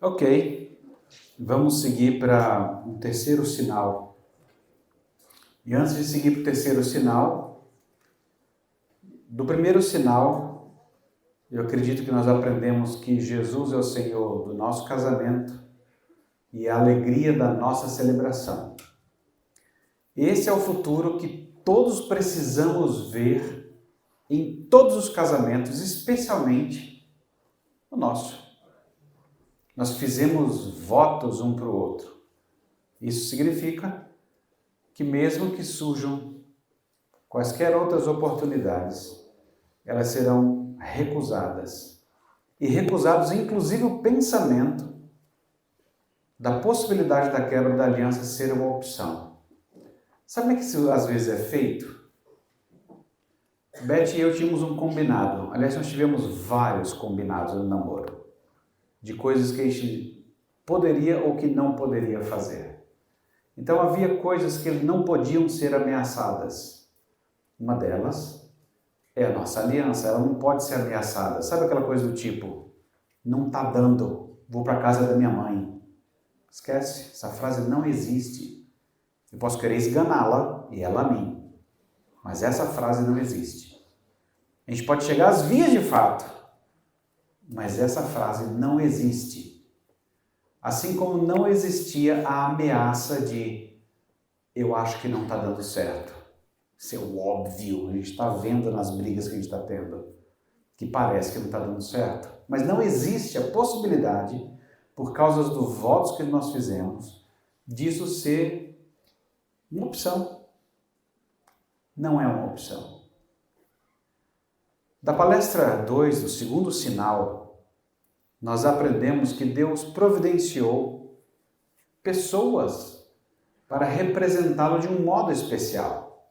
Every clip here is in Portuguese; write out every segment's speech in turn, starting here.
Ok, vamos seguir para o terceiro sinal. E antes de seguir para o terceiro sinal, do primeiro sinal, eu acredito que nós aprendemos que Jesus é o Senhor do nosso casamento e a alegria da nossa celebração. Esse é o futuro que todos precisamos ver em todos os casamentos, especialmente o nosso. Nós fizemos votos um para o outro. Isso significa que mesmo que surjam quaisquer outras oportunidades, elas serão recusadas. E recusados inclusive o pensamento da possibilidade da quebra da aliança ser uma opção. Sabe como é que isso às vezes é feito? Beth e eu tínhamos um combinado. Aliás, nós tivemos vários combinados no namoro. De coisas que a gente poderia ou que não poderia fazer. Então havia coisas que não podiam ser ameaçadas. Uma delas é a nossa aliança, ela não pode ser ameaçada. Sabe aquela coisa do tipo, não tá dando, vou para casa da minha mãe. Esquece, essa frase não existe. Eu posso querer esganá-la e ela a mim, mas essa frase não existe. A gente pode chegar às vias de fato, mas essa frase não existe. Assim como não existia a ameaça de eu acho que não está dando certo. Isso é o óbvio, a gente está vendo nas brigas que a gente está tendo, que parece que não está dando certo. Mas não existe a possibilidade, por causa dos votos que nós fizemos, disso ser uma opção. Não é uma opção. Da palestra 2, do segundo sinal, nós aprendemos que Deus providenciou pessoas para representá-lo de um modo especial.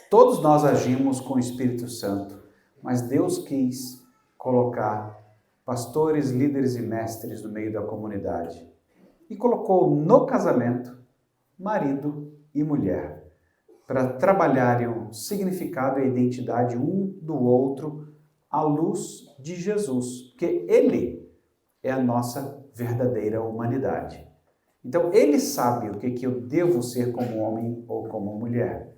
Todos nós agimos com o Espírito Santo, mas Deus quis colocar pastores, líderes e mestres no meio da comunidade e colocou no casamento marido e mulher para trabalharem o significado e a identidade um do outro à luz de Jesus, porque Ele é a nossa verdadeira humanidade. Então, Ele sabe o que eu devo ser como homem ou como mulher.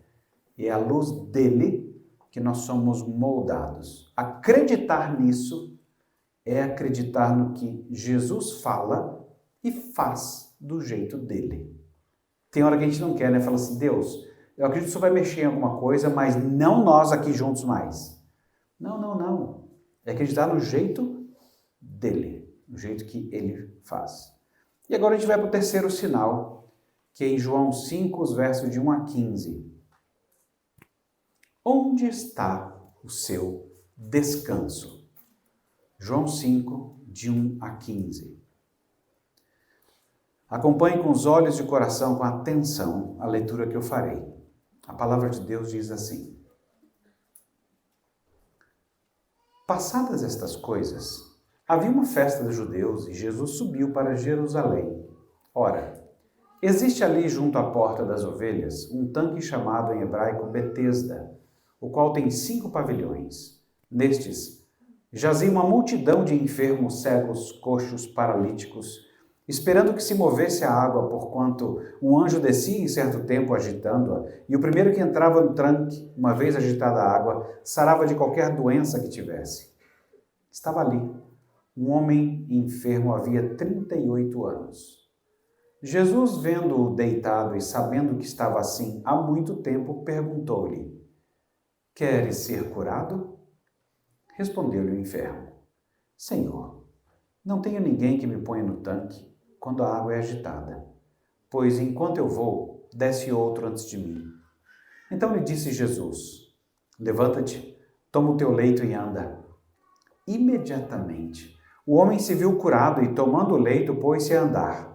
E é à luz dele que nós somos moldados. Acreditar nisso é acreditar no que Jesus fala e faz do jeito dele. Tem hora que a gente não quer, né? Fala assim, Deus, eu acredito que o Senhor vai mexer em alguma coisa, mas não nós aqui juntos mais. Não. É acreditar no jeito dele, no jeito que ele faz. E agora a gente vai para o terceiro sinal, que é em João 5, os versos de 1 a 15. Onde está o seu descanso? João 5, de 1 a 15. Acompanhe com os olhos e o coração, com atenção, a leitura que eu farei. A palavra de Deus diz assim: Passadas estas coisas, havia uma festa dos judeus e Jesus subiu para Jerusalém. Ora, existe ali junto à porta das ovelhas um tanque chamado em hebraico Betesda, o qual tem 5 pavilhões. Nestes, jazia uma multidão de enfermos, cegos, coxos, paralíticos, esperando que se movesse a água, porquanto um anjo descia em certo tempo agitando-a, e o primeiro que entrava no tanque, uma vez agitada a água, sarava de qualquer doença que tivesse. Estava ali um homem enfermo havia 38 anos. Jesus, vendo-o deitado e sabendo que estava assim há muito tempo, perguntou-lhe: Queres ser curado? Respondeu-lhe o enfermo: Senhor, não tenho ninguém que me ponha no tanque quando a água é agitada, pois enquanto eu vou, desce outro antes de mim. Então lhe disse Jesus: Levanta-te, toma o teu leito e anda. Imediatamente, o homem se viu curado e, tomando o leito, pôs-se a andar.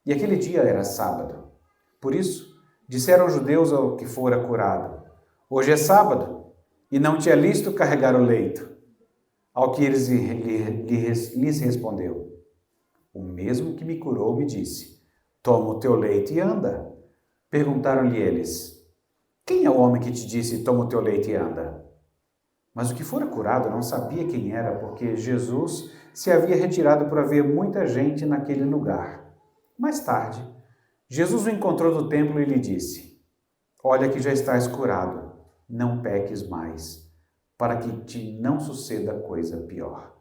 E aquele dia era sábado. Por isso, disseram os judeus ao que fora curado: Hoje é sábado, e não te é lícito carregar o leito. Ao que lhes respondeu: O mesmo que me curou me disse: Toma o teu leito e anda. Perguntaram-lhe eles: Quem é o homem que te disse: Toma o teu leito e anda? Mas o que fora curado não sabia quem era, porque Jesus se havia retirado por haver muita gente naquele lugar. Mais tarde, Jesus o encontrou no templo e lhe disse: olha que já estás curado, não peques mais, para que te não suceda coisa pior.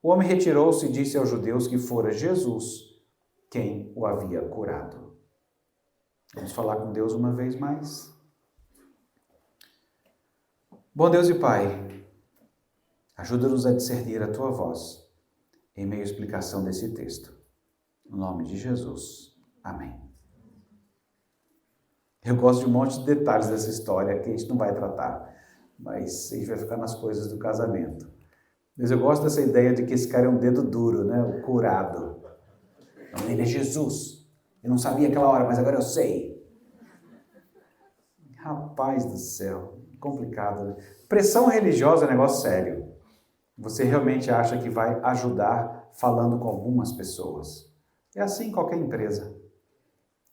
O homem retirou-se e disse aos judeus que fora Jesus quem o havia curado. Vamos falar com Deus uma vez mais? Bom Deus e Pai, ajuda-nos a discernir a Tua voz em meio à explicação desse texto. No nome de Jesus. Amém. Eu gosto de um monte de detalhes dessa história que a gente não vai tratar, mas a gente vai ficar nas coisas do casamento. Mas eu gosto dessa ideia de que esse cara é um dedo duro, né? O curado. Não, ele é Jesus. Eu não sabia aquela hora, mas agora eu sei. Rapaz do céu, complicado, né? Pressão religiosa é um negócio sério. Você realmente acha que vai ajudar falando com algumas pessoas. É assim em qualquer empresa.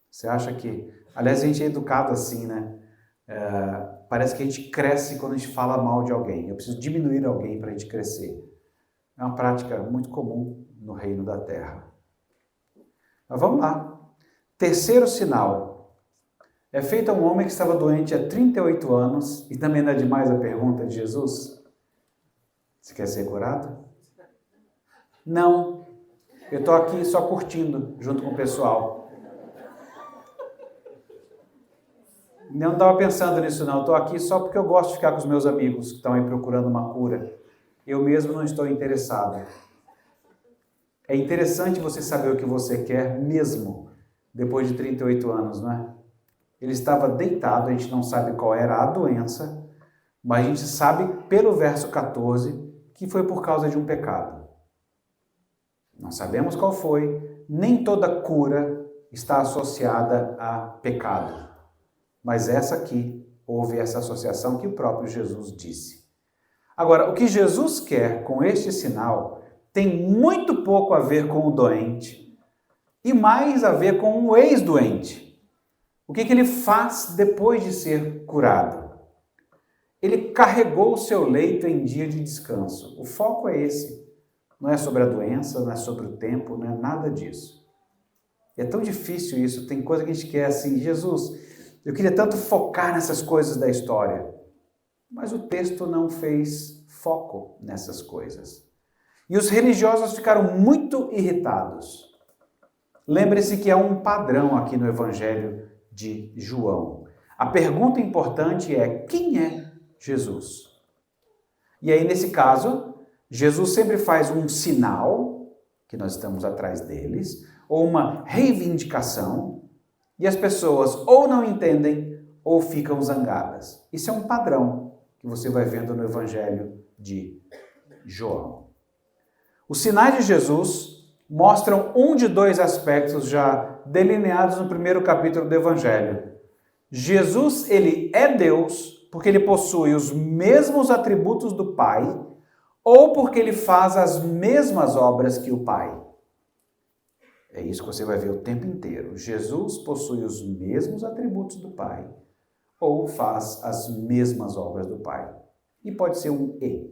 Você acha que... Aliás, a gente é educado assim, né? Parece que a gente cresce quando a gente fala mal de alguém. Eu preciso diminuir alguém para a gente crescer. É uma prática muito comum no reino da terra. Mas vamos lá. Terceiro sinal. É feito a um homem que estava doente há 38 anos. E também não é demais a pergunta de Jesus? Você quer ser curado? Não. Eu estou aqui só curtindo, junto com o pessoal. Não estava pensando nisso não. Estou aqui só porque eu gosto de ficar com os meus amigos que estão aí procurando uma cura. Eu mesmo não estou interessado. É interessante você saber o que você quer mesmo depois de 38 anos, não é? Ele estava deitado, a gente não sabe qual era a doença, mas a gente sabe pelo verso 14 que foi por causa de um pecado. Não sabemos qual foi, nem toda cura está associada a pecado. Mas essa aqui, houve essa associação que o próprio Jesus disse. Agora, o que Jesus quer com este sinal tem muito pouco a ver com o doente e mais a ver com o ex-doente. O que ele faz depois de ser curado? Ele carregou o seu leito em dia de descanso. O foco é esse. Não é sobre a doença, não é sobre o tempo, não é nada disso. E é tão difícil isso. Tem coisa que a gente quer assim, Jesus, eu queria tanto focar nessas coisas da história. Mas o texto não fez foco nessas coisas. E os religiosos ficaram muito irritados. Lembre-se que é um padrão aqui no Evangelho de João. A pergunta importante é: quem é Jesus? E aí, nesse caso, Jesus sempre faz um sinal, que nós estamos atrás deles, ou uma reivindicação, e as pessoas ou não entendem ou ficam zangadas. Isso é um padrão que você vai vendo no Evangelho de João. Os sinais de Jesus mostram um de dois aspectos já delineados no primeiro capítulo do Evangelho. Jesus, ele é Deus porque ele possui os mesmos atributos do Pai ou porque ele faz as mesmas obras que o Pai. É isso que você vai ver o tempo inteiro. Jesus possui os mesmos atributos do Pai ou faz as mesmas obras do Pai. E pode ser um E.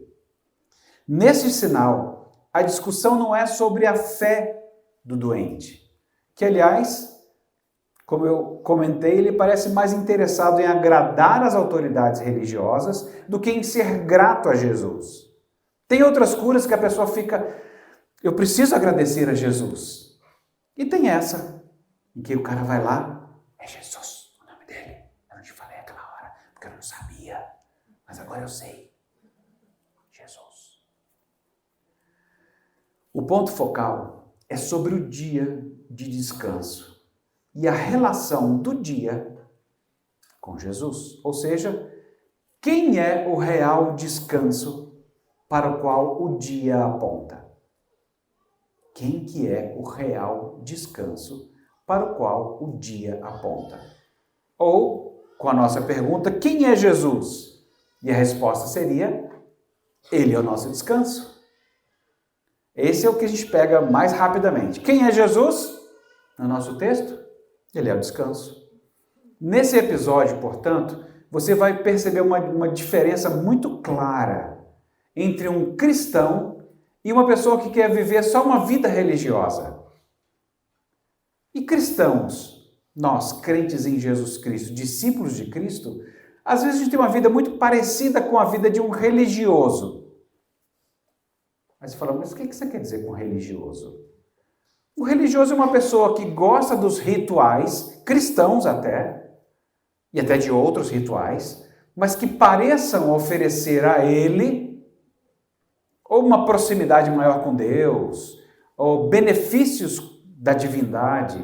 Nesse sinal, a discussão não é sobre a fé do doente, que, aliás, como eu comentei, ele parece mais interessado em agradar as autoridades religiosas do que em ser grato a Jesus. Tem outras curas que a pessoa fica, eu preciso agradecer a Jesus. E tem essa, em que o cara vai lá, é Jesus, o nome dele. Eu não te falei aquela hora, porque eu não sabia, mas agora eu sei. Jesus. O ponto focal é sobre o dia de descanso e a relação do dia com Jesus. Ou seja, quem é o real descanso para o qual o dia aponta? Quem que é o real descanso para o qual o dia aponta? Ou, com a nossa pergunta, quem é Jesus? E a resposta seria, ele é o nosso descanso. Esse é o que a gente pega mais rapidamente. Quem é Jesus? No nosso texto, ele é o descanso. Nesse episódio, portanto, você vai perceber uma diferença muito clara entre um cristão e uma pessoa que quer viver só uma vida religiosa. E cristãos, nós, crentes em Jesus Cristo, discípulos de Cristo, às vezes a gente tem uma vida muito parecida com a vida de um religioso. Aí você fala, mas o que você quer dizer com religioso? O religioso é uma pessoa que gosta dos rituais, cristãos até, e até de outros rituais, mas que pareçam oferecer a ele ou uma proximidade maior com Deus, ou benefícios da divindade,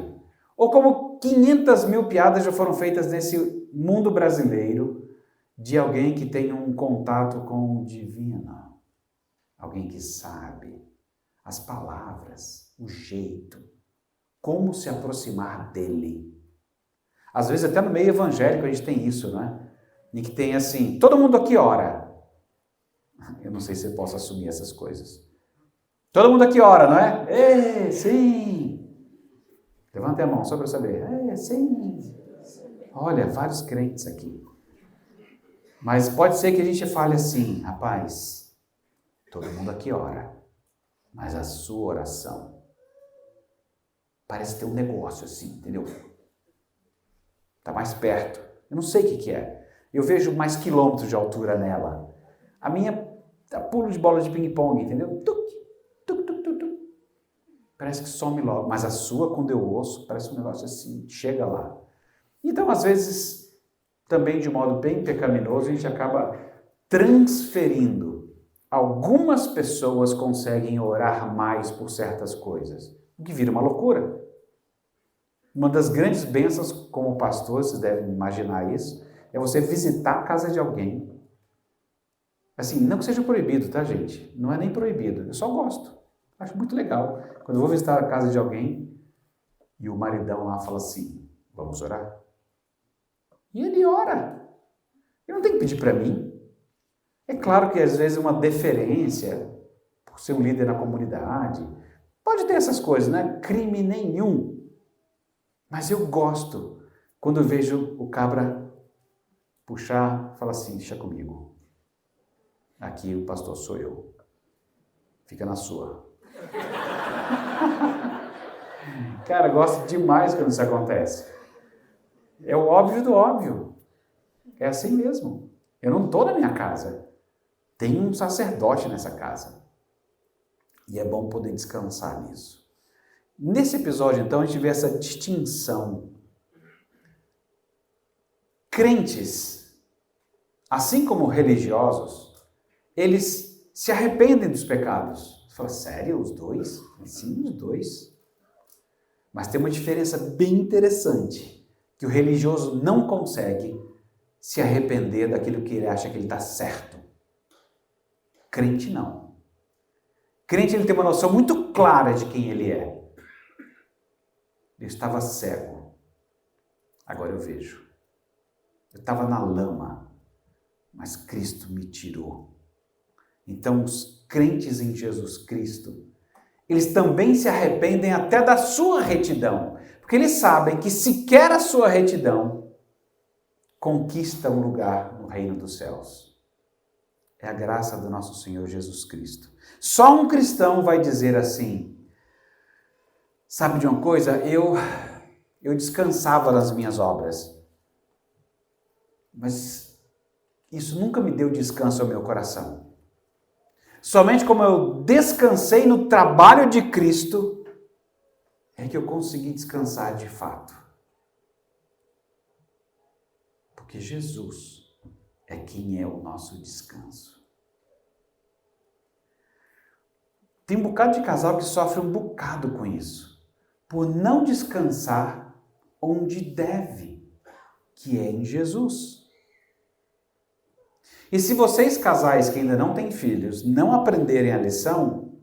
ou como 500 mil piadas já foram feitas nesse mundo brasileiro de alguém que tem um contato com o divino, alguém que sabe as palavras, o jeito, como se aproximar dele. Às vezes até no meio evangélico a gente tem isso, né? E que tem assim, todo mundo aqui ora. Eu não sei se eu posso assumir essas coisas. Todo mundo aqui ora, não é? Sim! Levanta a mão só para eu saber. Sim! Olha, vários crentes aqui. Mas pode ser que a gente fale assim, rapaz, todo mundo aqui ora, mas a sua oração parece ter um negócio assim, entendeu? Está mais perto. Eu não sei o que é. Eu vejo mais quilômetros de altura nela. A minha tá pulo de bola de ping-pong, entendeu? Tuc, tuc, tuc, tuc, tuc. Parece que some logo. Mas a sua, quando eu ouço, parece um negócio assim, chega lá. Então, às vezes, também de modo bem pecaminoso, a gente acaba transferindo. Algumas pessoas conseguem orar mais por certas coisas, o que vira uma loucura. Uma das grandes bênçãos como pastor, vocês devem imaginar isso, é você visitar a casa de alguém. Assim, não que seja proibido, tá, gente? Não é nem proibido, eu só gosto. Acho muito legal. Quando eu vou visitar a casa de alguém e o maridão lá fala assim, vamos orar? E ele ora. Ele não tem que pedir para mim. É claro que às vezes uma deferência por ser um líder na comunidade, pode ter essas coisas, né? Crime nenhum. Mas eu gosto quando eu vejo o cabra puxar, fala assim, deixa comigo. Aqui o pastor sou eu. Fica na sua. Cara, gosto demais quando isso acontece. É o óbvio do óbvio. É assim mesmo. Eu não estou na minha casa. Tem um sacerdote nessa casa. E é bom poder descansar nisso. Nesse episódio, então, a gente vê essa distinção. Crentes, assim como religiosos, eles se arrependem dos pecados. Você fala, sério, os dois? Sim, os dois. Mas tem uma diferença bem interessante, que o religioso não consegue se arrepender daquilo que ele acha que ele está certo. Crente não. Crente ele tem uma noção muito clara de quem ele é. Eu estava cego, agora eu vejo. Eu estava na lama, mas Cristo me tirou. Então, os crentes em Jesus Cristo, eles também se arrependem até da sua retidão, porque eles sabem que sequer a sua retidão conquista um lugar no reino dos céus. É a graça do nosso Senhor Jesus Cristo. Só um cristão vai dizer assim, sabe de uma coisa? Eu descansava nas minhas obras, mas isso nunca me deu descanso ao meu coração. Somente como eu descansei no trabalho de Cristo, é que eu consegui descansar de fato. Porque Jesus é quem é o nosso descanso. Tem um bocado de casal que sofre um bocado com isso, por não descansar onde deve, que é em Jesus. E se vocês casais que ainda não têm filhos não aprenderem a lição,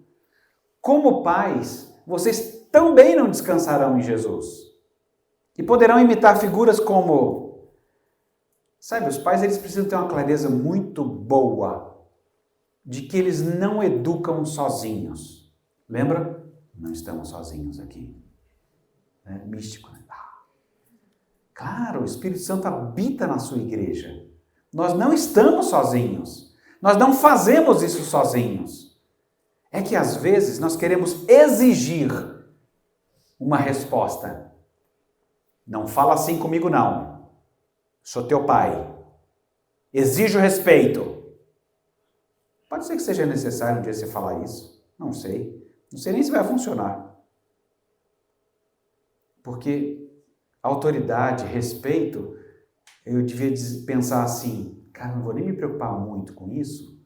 como pais, vocês também não descansarão em Jesus. E poderão imitar figuras como... Sabe, os pais eles precisam ter uma clareza muito boa de que eles não educam sozinhos. Lembra? Não estamos sozinhos aqui. É místico, né? Claro, o Espírito Santo habita na sua igreja. Nós não estamos sozinhos. Nós não fazemos isso sozinhos. é que às vezes nós queremos exigir uma resposta. Não fala assim comigo não. Sou teu pai. Exijo respeito. Pode ser que seja necessário um dia você falar isso. Não sei. Não sei nem se vai funcionar. Porque autoridade, respeito, eu devia pensar assim, cara, não vou nem me preocupar muito com isso,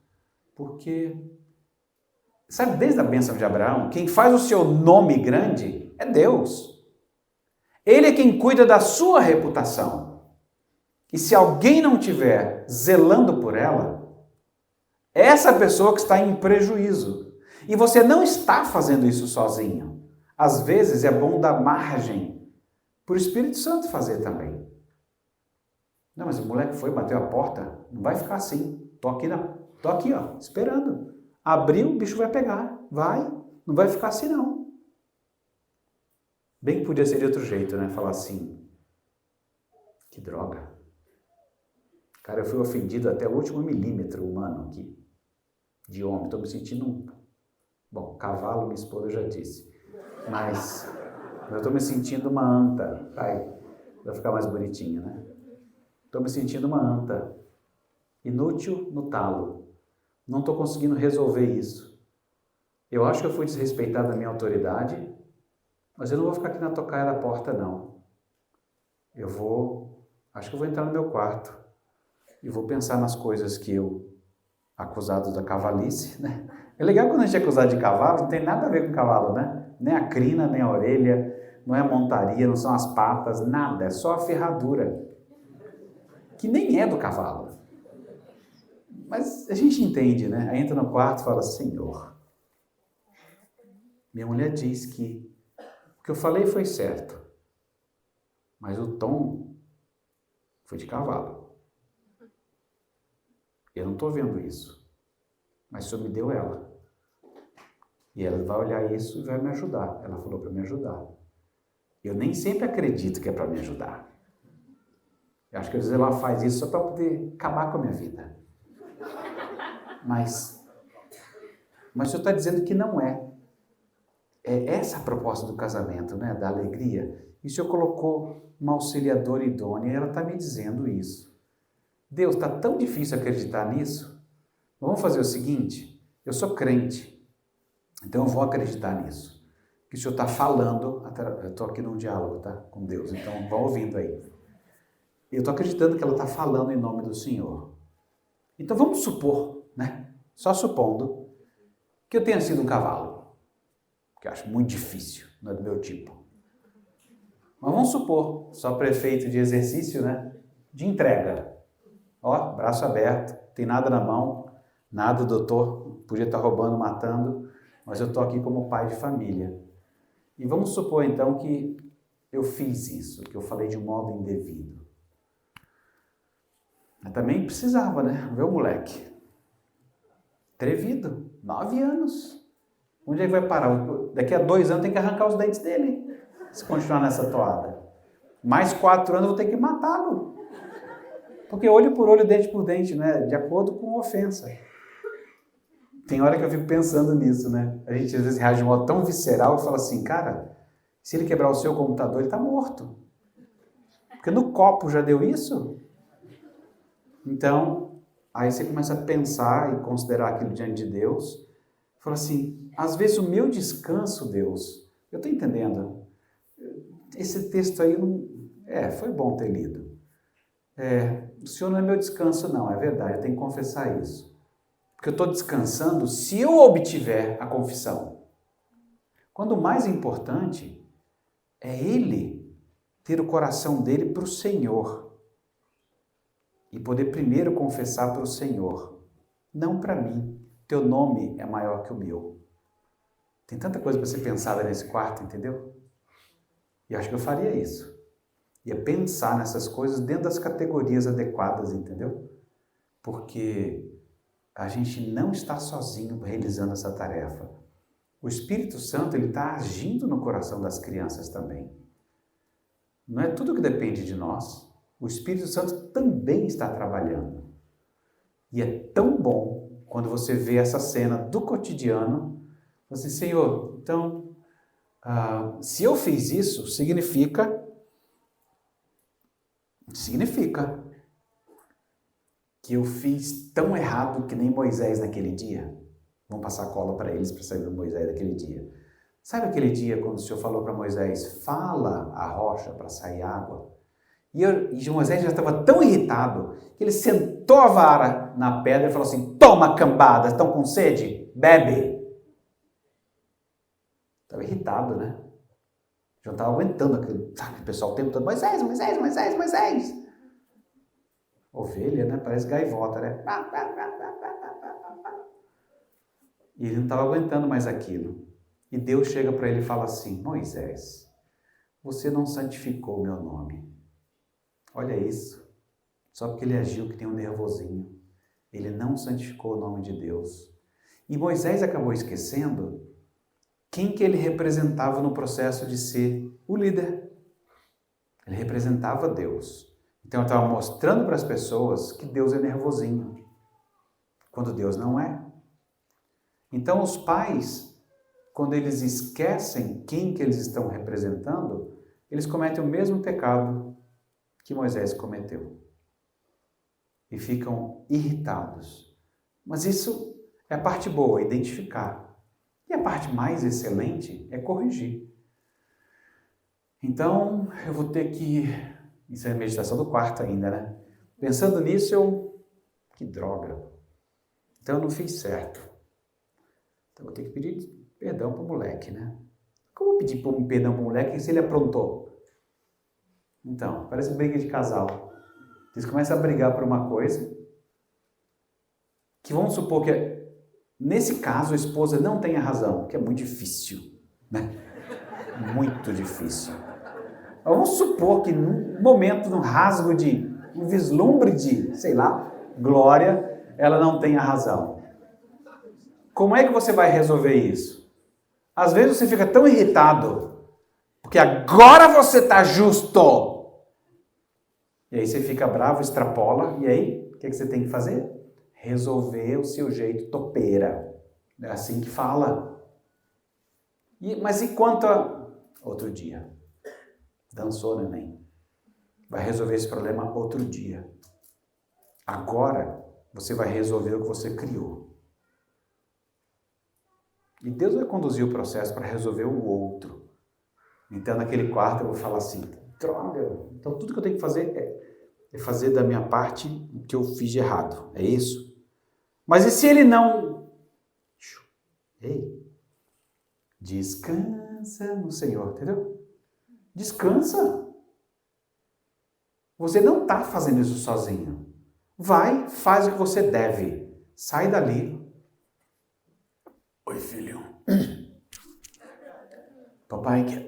porque, sabe, desde a bênção de Abraão, quem faz o seu nome grande é Deus. Ele é quem cuida da sua reputação. E se alguém não estiver zelando por ela, é essa pessoa que está em prejuízo. E você não está fazendo isso sozinho. Às vezes é bom dar margem para o Espírito Santo fazer também. Não, mas o moleque foi, bateu a porta, não vai ficar assim. Tô aqui, ó, esperando. Abriu, o bicho vai pegar, vai, não vai ficar assim não. Bem que podia ser de outro jeito, né? Falar assim, que droga. Cara, eu fui ofendido até o último milímetro humano aqui, de homem. Estou me sentindo bom, cavalo, minha esposa já disse. Mas eu estou me sentindo uma anta. Vai ficar mais bonitinho, né? Estou me sentindo uma anta. Inútil no talo. Não estou conseguindo resolver isso. Eu acho que eu fui desrespeitado na minha autoridade, mas eu não vou ficar aqui na tocaia da porta, não. Acho que eu vou entrar no meu quarto e vou pensar nas coisas que eu, acusado da cavalice, né? É legal quando a gente é acusado de cavalo, não tem nada a ver com cavalo, né? Nem a crina, nem a orelha, não é a montaria, não são as patas, nada, é só a ferradura, que nem é do cavalo. Mas a gente entende, né? Aí entra no quarto e fala, Senhor, minha mulher diz que o que eu falei foi certo, mas o tom foi de cavalo. Eu não estou vendo isso, mas o Senhor me deu ela. E ela vai olhar isso e vai me ajudar. Ela falou para me ajudar. Eu nem sempre acredito que é para me ajudar. Eu acho que às vezes ela faz isso só para poder acabar com a minha vida. Mas o Senhor está dizendo que não é. É essa a proposta do casamento, né? Da alegria. E o Senhor colocou uma auxiliadora idônea e ela está me dizendo isso. Deus, está tão difícil acreditar nisso. Vamos fazer o seguinte, eu sou crente, então eu vou acreditar nisso. Que o Senhor está falando, eu estou aqui num diálogo, tá? Com Deus, então vão ouvindo aí. Eu estou acreditando que ela está falando em nome do Senhor. Então vamos supor, né? Só supondo que eu tenha sido um cavalo, que eu acho muito difícil, não é do meu tipo. Mas vamos supor, só prefeito de exercício, né? De entrega. Ó, braço aberto, tem nada na mão, nada, doutor, podia estar roubando, matando, mas eu estou aqui como pai de família. E vamos supor então que eu fiz isso, que eu falei de um modo indevido. Mas também precisava, né? Ver o moleque. Atrevido, 9 anos. Onde é que vai parar? Daqui a 2 anos tem que arrancar os dentes dele, se continuar nessa toada. Mais 4 anos eu vou ter que matá-lo. Porque olho por olho, dente por dente, né? De acordo com a ofensa. Tem hora que eu fico pensando nisso, né? A gente às vezes reage de um modo tão visceral que fala assim, cara, se ele quebrar o seu computador, ele tá morto. Porque no copo já deu isso? Então, aí você começa a pensar e considerar aquilo diante de Deus. Fala assim, às vezes o meu descanso, Deus, eu estou entendendo. Esse texto aí, foi bom ter lido. O Senhor não é meu descanso, não, é verdade, eu tenho que confessar isso. Porque eu estou descansando se eu obtiver a confissão. Quando o mais importante é ele ter o coração dele para o Senhor. E poder primeiro confessar para o Senhor, não para mim. Teu nome é maior que o meu. Tem tanta coisa para ser pensada nesse quarto, entendeu? E eu acho que eu faria isso. Ia pensar nessas coisas dentro das categorias adequadas, entendeu? Porque a gente não está sozinho realizando essa tarefa. O Espírito Santo, ele está agindo no coração das crianças também. Não é tudo que depende de nós. O Espírito Santo também está trabalhando. E é tão bom quando você vê essa cena do cotidiano assim, Senhor, então, se eu fiz isso, significa que eu fiz tão errado que nem Moisés naquele dia. Vamos passar cola para eles para sair do Moisés daquele dia. Sabe aquele dia quando o Senhor falou para Moisés, fala a rocha para sair água? E Moisés já estava tão irritado que ele sentou a vara na pedra e falou assim, toma cambada, estão com sede? Bebe. Estava irritado, né? Já não estava aguentando aquele pessoal o tempo todo, Moisés. Ovelha, né? Parece gaivota, né? E ele não estava aguentando mais aquilo. E Deus chega para ele e fala assim, Moisés, você não santificou o meu nome. Olha isso. Só porque ele agiu que tem um nervosinho. Ele não santificou o nome de Deus. E Moisés acabou esquecendo quem que ele representava no processo de ser o líder. Ele representava Deus. Então ele estava mostrando para as pessoas que Deus é nervosinho, quando Deus não é. Então os pais, quando eles esquecem quem que eles estão representando, eles cometem o mesmo pecado que Moisés cometeu. E ficam irritados. Mas isso é a parte boa, identificar. E a parte mais excelente é corrigir. Então, eu vou ter que... Isso é a meditação do quarto ainda, né? Pensando nisso, que droga. Então, eu não fiz certo. Então, eu vou ter que pedir perdão para o moleque, né? Como eu pedir perdão para o moleque se ele aprontou? Então, parece briga de casal. Eles começam a brigar por uma coisa que vamos supor que, nesse caso, a esposa não tenha razão, que é muito difícil, né? Muito difícil. Vamos supor que num momento, num rasgo de, um vislumbre de, sei lá, glória, ela não tenha razão. Como é que você vai resolver isso? Às vezes você fica tão irritado, porque agora você está justo. E aí você fica bravo, extrapola, e aí, o que você tem que fazer? Resolver o seu jeito topeira. É assim que fala. Mas e quanto a... Outro dia. Dançou, neném. Vai resolver esse problema outro dia. Agora, você vai resolver o que você criou. E Deus vai conduzir o processo para resolver o outro. Então, naquele quarto, eu vou falar assim, droga, então tudo que eu tenho que fazer é fazer da minha parte o que eu fiz de errado. É isso? Mas e se ele não... Ei, descansa no Senhor, entendeu? Descansa. Você não está fazendo isso sozinho. Vai, faz o que você deve. Sai dali. Oi, filho. Papai quer...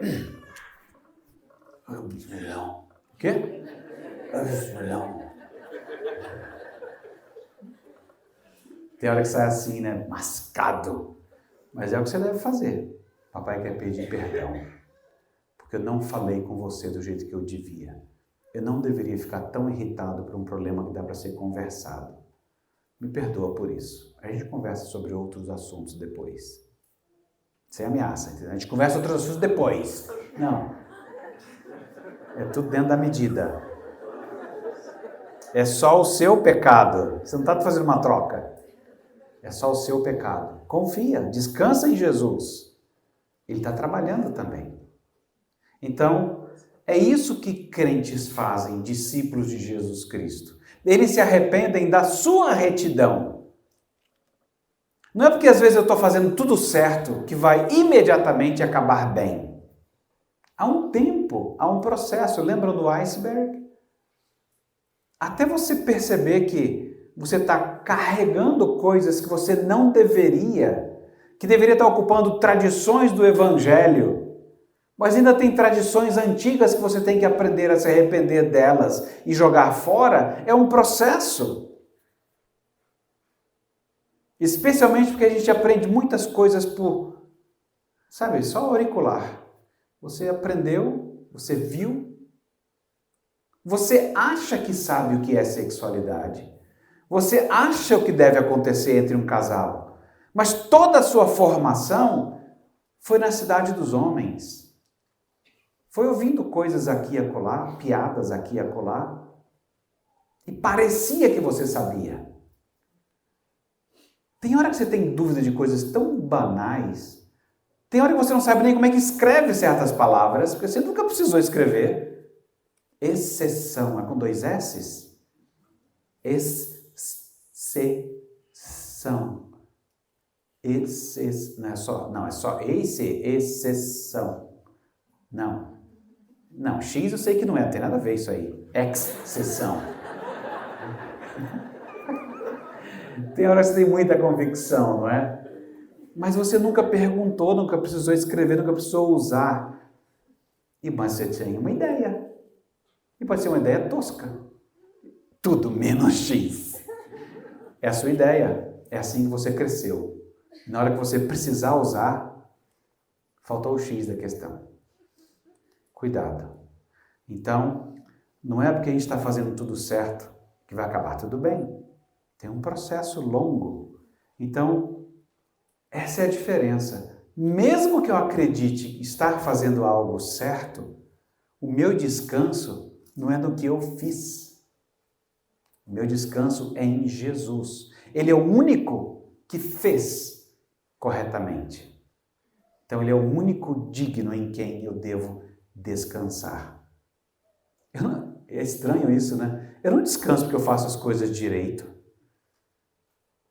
O quê? Tem hora que sai assim, né? Mascado. Mas é o que você deve fazer. Papai quer pedir perdão. Porque eu não falei com você do jeito que eu devia. Eu não deveria ficar tão irritado por um problema que dá para ser conversado. Me perdoa por isso. A gente conversa sobre outros assuntos depois. Sem ameaça, entendeu? A gente conversa outros assuntos depois. Não. É tudo dentro da medida. É só o seu pecado. Você não está fazendo uma troca. É só o seu pecado. Confia, descansa em Jesus. Ele está trabalhando também. Então, é isso que crentes fazem, discípulos de Jesus Cristo. Eles se arrependem da sua retidão. Não é porque às vezes eu estou fazendo tudo certo que vai imediatamente acabar bem. Há um tempo, há um processo. Lembram do iceberg? Até você perceber que você está carregando coisas que você não deveria, que deveria estar ocupando tradições do Evangelho, mas ainda tem tradições antigas que você tem que aprender a se arrepender delas e jogar fora, é um processo. Especialmente porque a gente aprende muitas coisas por, sabe, só auricular. Você aprendeu, você viu, você acha que sabe o que é sexualidade. Você acha o que deve acontecer entre um casal. Mas toda a sua formação foi na cidade dos homens. Foi ouvindo coisas aqui e acolá, piadas aqui e acolá, e parecia que você sabia. Tem hora que você tem dúvida de coisas tão banais. Tem hora que você não sabe nem como é que escreve certas palavras, porque você nunca precisou escrever. Exceção, é com 2 S's? Exceção. Não é só exceção. Não, X eu sei que não é, não tem nada a ver isso aí. Exceção. Tem hora que você tem muita convicção, não é? Mas você nunca perguntou, nunca precisou escrever, nunca precisou usar. Mas você tem uma ideia. E pode ser uma ideia tosca. Tudo menos X. É a sua ideia. É assim que você cresceu. Na hora que você precisar usar, faltou o X da questão. Cuidado. Então, não é porque a gente está fazendo tudo certo que vai acabar tudo bem. Tem um processo longo. Então, essa é a diferença. Mesmo que eu acredite estar fazendo algo certo, o meu descanso não é no que eu fiz. O meu descanso é em Jesus. Ele é o único que fez corretamente. Então, ele é o único digno em quem eu devo descansar. É estranho isso, né? Eu não descanso porque eu faço as coisas direito.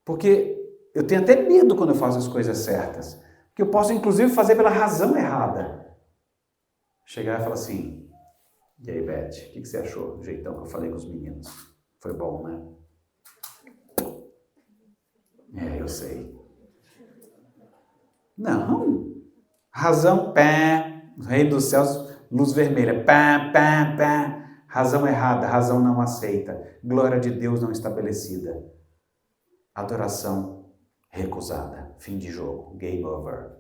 Porque eu tenho até medo quando eu faço as coisas certas. Que eu posso, inclusive, fazer pela razão errada. Chegar e falar assim, e aí, Beth, o que você achou do jeitão que eu falei com os meninos? Foi bom, né? Eu sei. Não. Razão, pé. Reino dos céus, luz vermelha. Pé, pé, pé. Razão errada, razão não aceita. Glória de Deus não estabelecida. Adoração recusada. Fim de jogo. Game over.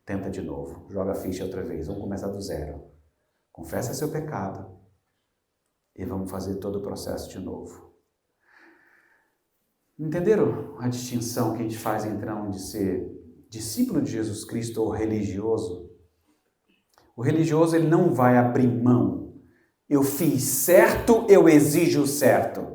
Tenta de novo. Joga a ficha outra vez. Vamos começar do zero. Confessa seu pecado. E vamos fazer todo o processo de novo. Entenderam a distinção que a gente faz entre onde ser discípulo de Jesus Cristo ou religioso? O religioso, ele não vai abrir mão. Eu fiz certo, eu exijo certo.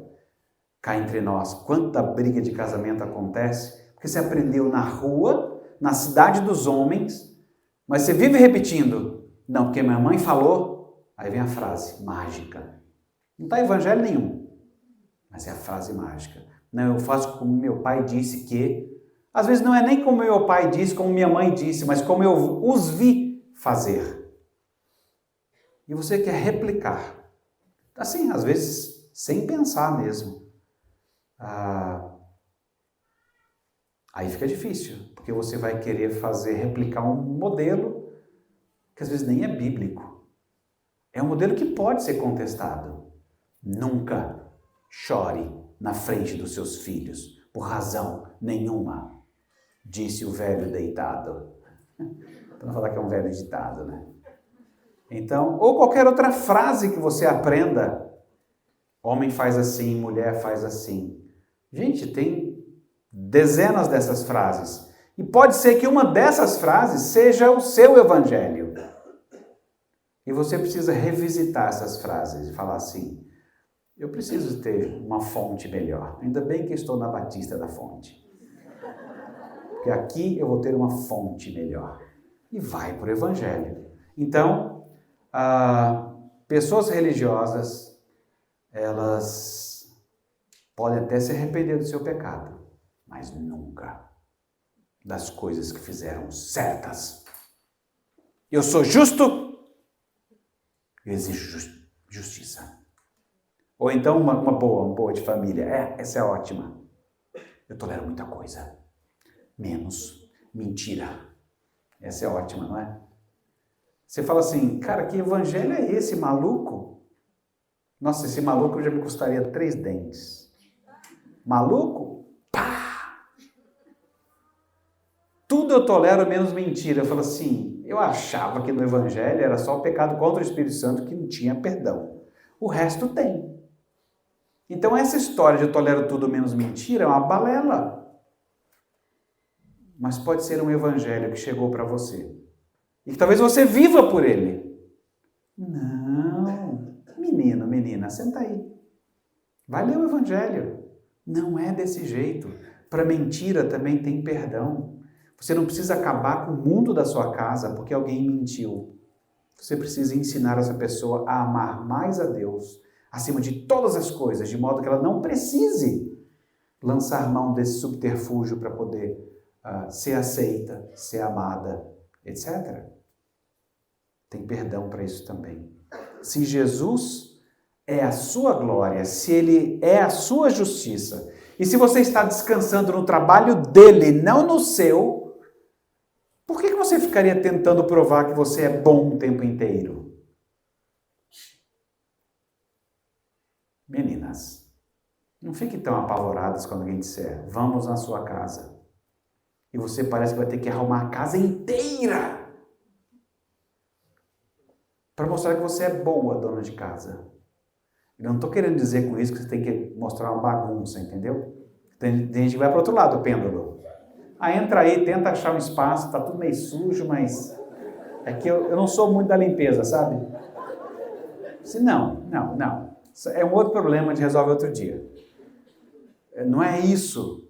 Cá entre nós, quanta briga de casamento acontece, porque você aprendeu na rua, na cidade dos homens, mas você vive repetindo, não, porque minha mãe falou, aí vem a frase mágica. Não está evangelho nenhum, mas é a frase mágica. Não, eu faço como meu pai disse que, às vezes não é nem como meu pai disse, como minha mãe disse, mas como eu os vi fazer. E você quer replicar. Assim, às vezes, sem pensar mesmo. Aí fica difícil, porque você vai querer replicar um modelo que às vezes nem é bíblico. É um modelo que pode ser contestado. Nunca chore na frente dos seus filhos, por razão nenhuma, disse o velho deitado. Para não falar que é um velho ditado, né? Então, ou qualquer outra frase que você aprenda. Homem faz assim, mulher faz assim. Gente, tem dezenas dessas frases. E pode ser que uma dessas frases seja o seu evangelho. E você precisa revisitar essas frases e falar assim, eu preciso ter uma fonte melhor. Ainda bem que estou na Batista da Fonte. Porque aqui eu vou ter uma fonte melhor. E vai para o evangelho. Então, pessoas religiosas, elas podem até se arrepender do seu pecado, mas nunca das coisas que fizeram certas. Eu sou justo, eu exijo justiça. Ou então uma boa de família. Essa é ótima. Eu tolero muita coisa, menos mentira. Essa é ótima, não é? Você fala assim, cara, que evangelho é esse, maluco? Nossa, esse maluco já me custaria 3 dentes. Maluco? Pá! Tudo eu tolero menos mentira. Eu falo assim, eu achava que no evangelho era só o pecado contra o Espírito Santo que não tinha perdão. O resto tem. Então essa história de eu tolero tudo menos mentira é uma balela. mas pode ser um evangelho que chegou para você. E que talvez você viva por ele. Não, menino, menina, senta aí. Vai ler o evangelho. Não é desse jeito. Para mentira também tem perdão. Você não precisa acabar com o mundo da sua casa porque alguém mentiu. Você precisa ensinar essa pessoa a amar mais a Deus, acima de todas as coisas, de modo que ela não precise lançar mão desse subterfúgio para poder ser aceita, ser amada, etc. Tem perdão para isso também. Se Jesus é a sua glória, se ele é a sua justiça, e se você está descansando no trabalho dele, não no seu, por que você ficaria tentando provar que você é bom o tempo inteiro? Meninas, não fiquem tão apavoradas quando alguém disser, vamos na sua casa. E você parece que vai ter que arrumar a casa inteira para mostrar que você é boa dona de casa. Eu não estou querendo dizer com isso que você tem que mostrar uma bagunça, entendeu? Tem gente que vai para o outro lado do pêndulo. Entra aí, tenta achar um espaço, tá tudo meio sujo, mas é que eu não sou muito da limpeza, sabe? Não. Isso é um outro problema de resolver outro dia. Não é isso,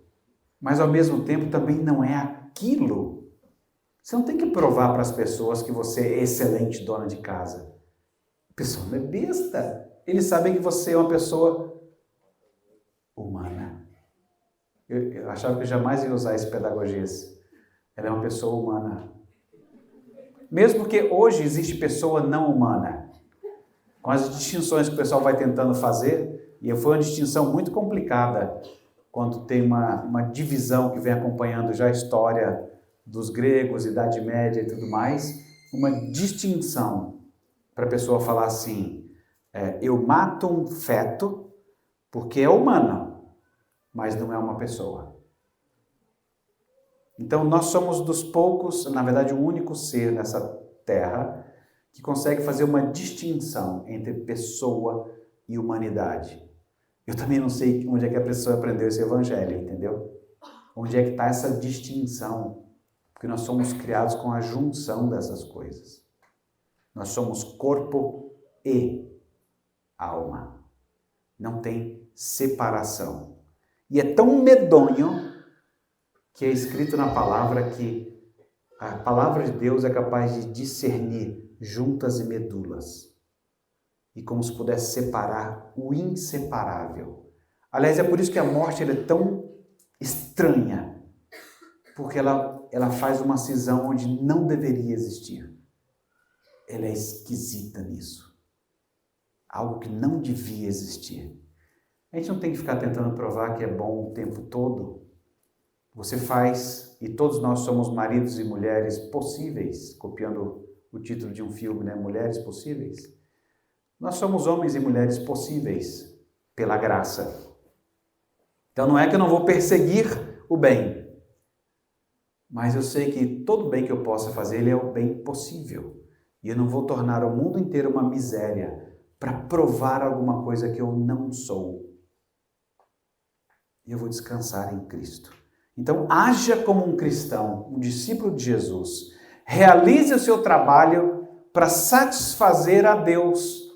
mas ao mesmo tempo também não é aquilo. Você não tem que provar para as pessoas que você é excelente dona de casa. A pessoa não é besta. Eles sabem que você é uma pessoa humana. Eu achava que eu jamais ia usar esse pedagogias. Ela é uma pessoa humana. Mesmo porque hoje existe pessoa não humana. Com as distinções que o pessoal vai tentando fazer, e foi uma distinção muito complicada, quando tem uma divisão que vem acompanhando já a história dos gregos, Idade Média e tudo mais, uma distinção para a pessoa falar assim, eu mato um feto porque é humano, mas não é uma pessoa. Então nós somos dos poucos, na verdade o único ser nessa terra que consegue fazer uma distinção entre pessoa e humanidade. Eu também não sei onde é que a pessoa aprendeu esse evangelho, entendeu? Onde é que está essa distinção? Porque nós somos criados com a junção dessas coisas. Nós somos corpo e alma. Não tem separação. E é tão medonho que é escrito na palavra que a palavra de Deus é capaz de discernir juntas e medulas. E como se pudesse separar o inseparável. Aliás, é por isso que a morte é tão estranha. Porque ela faz uma cisão onde não deveria existir. Ela é esquisita nisso. Algo que não devia existir. A gente não tem que ficar tentando provar que é bom o tempo todo. Você faz, e todos nós somos maridos e mulheres possíveis, copiando o título de um filme, né? Mulheres Possíveis. Nós somos homens e mulheres possíveis pela graça. Então não é que eu não vou perseguir o bem, mas eu sei que todo bem que eu possa fazer, ele é o bem possível. E eu não vou tornar o mundo inteiro uma miséria para provar alguma coisa que eu não sou. E eu vou descansar em Cristo. Então, haja como um cristão, um discípulo de Jesus. Realize o seu trabalho para satisfazer a Deus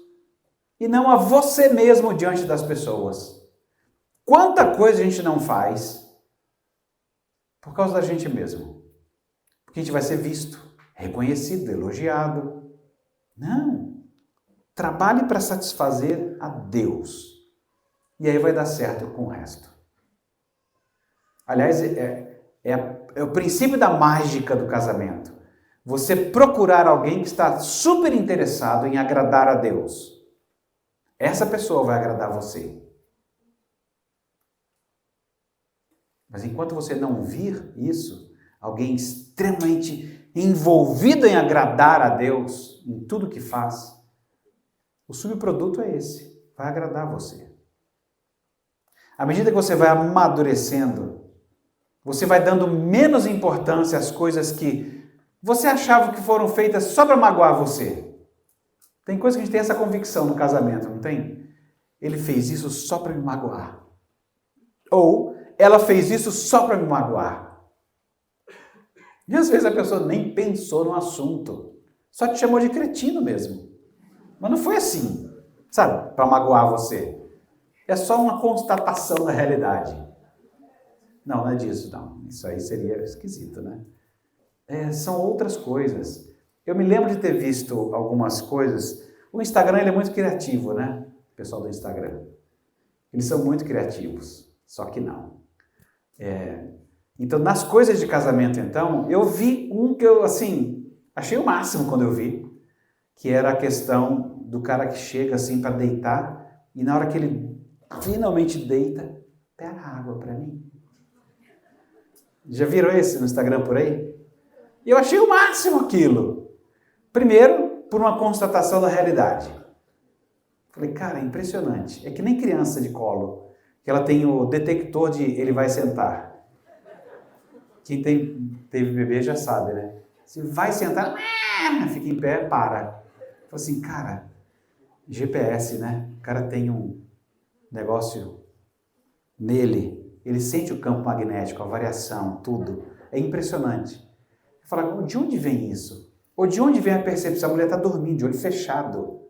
e não a você mesmo diante das pessoas. Quanta coisa a gente não faz por causa da gente mesmo. Porque a gente vai ser visto, reconhecido, elogiado. Não. Trabalhe para satisfazer a Deus. E aí vai dar certo com o resto. Aliás, é o princípio da mágica do casamento. Você procurar alguém que está super interessado em agradar a Deus. Essa pessoa vai agradar você. Mas enquanto você não vir isso, alguém extremamente envolvido em agradar a Deus, em tudo que faz, o subproduto é esse, vai agradar você. À medida que você vai amadurecendo, você vai dando menos importância às coisas que você achava que foram feitas só para magoar você. Tem coisa que a gente tem essa convicção no casamento, não tem? Ele fez isso só para me magoar. Ou ela fez isso só para me magoar. E às vezes a pessoa nem pensou no assunto, só te chamou de cretino mesmo. Mas não foi assim, sabe, para magoar você. É só uma constatação da realidade. Não é disso, não. Isso aí seria esquisito, né? São outras coisas. Eu me lembro de ter visto algumas coisas. O Instagram ele é muito criativo, né? O pessoal do Instagram. Eles são muito criativos, só que não. Então, nas coisas de casamento, então, eu vi um que eu, assim, achei o máximo quando eu vi, que era a questão do cara que chega, assim, para deitar, e na hora que ele finalmente deita, pega água para mim. Já viram esse no Instagram por aí? E eu achei o máximo aquilo. Primeiro, por uma constatação da realidade. Falei, cara, é impressionante. É que nem criança de colo, que ela tem o detector de ele vai sentar. Quem teve bebê já sabe, né? Se vai sentar, fica em pé, para. Falei assim, cara, GPS, né? O cara tem um negócio nele. Ele sente o campo magnético, a variação, tudo. É impressionante. Eu falo, de onde vem isso? Ou de onde vem a percepção? A mulher está dormindo, de olho fechado.